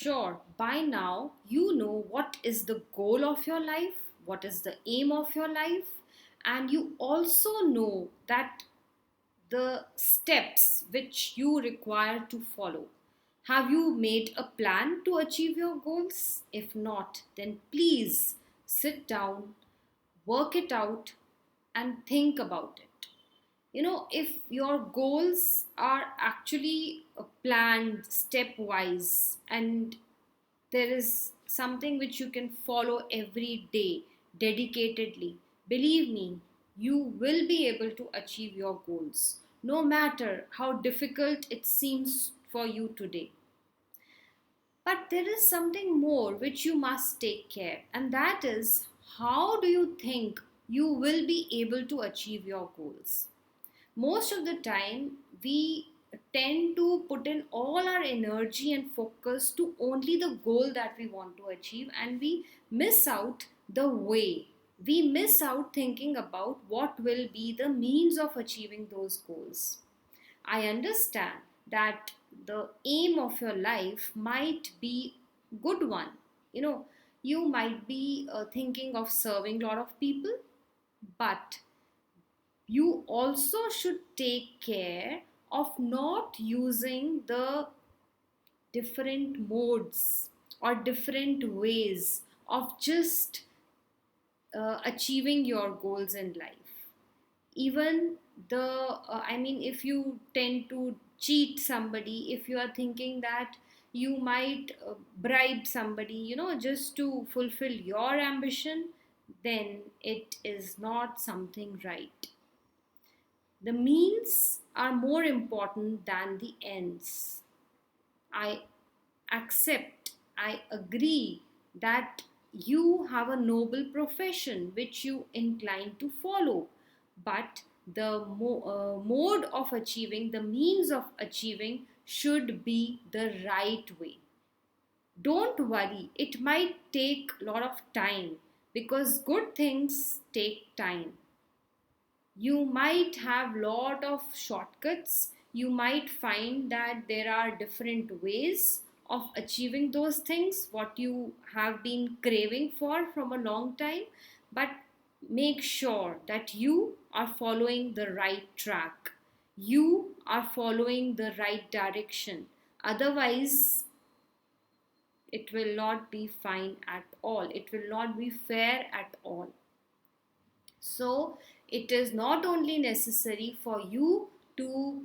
Sure, by now you know what is the goal of your life, what is the aim of your life, and you also know that the steps which you require to follow. Have you made a plan to achieve your goals? If not, then please sit down, work it out, and think about it. If your goals are actually planned stepwise and there is something which you can follow every day dedicatedly, believe me, you will be able to achieve your goals no matter how difficult it seems for you today. But there is something more which you must take care, and that is, how do you think you will be able to achieve your goals? Most of the time we tend to put in all our energy and focus to only the goal that we want to achieve, and we miss out the way. We miss out thinking about what will be the means of achieving those goals. I understand that the aim of your life might be good one. You know, you might be thinking of serving a lot of people, but you also should take care of not using the different modes or different ways of just achieving your goals in life. Even if you tend to cheat somebody, if you are thinking that you might bribe somebody, just to fulfill your ambition, then it is not something right. The means are more important than the ends. I accept, I agree that you have a noble profession which you incline to follow, but the mode of achieving, the means of achieving should be the right way. Don't worry, it might take a lot of time because good things take time. You might have lot of shortcuts. You might find that there are different ways of achieving those things what you have been craving for from a long time, but make sure that you are following the right track, you are following the right direction. Otherwise it will not be fine at all, it will not be fair at all. So it is not only necessary for you to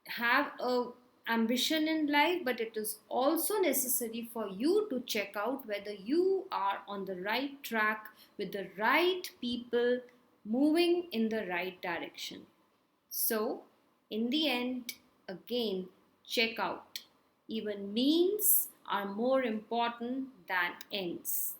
have a ambition in life, but it is also necessary for you to check out whether you are on the right track with the right people moving in the right direction. So in the end, again, check out, even means are more important than ends.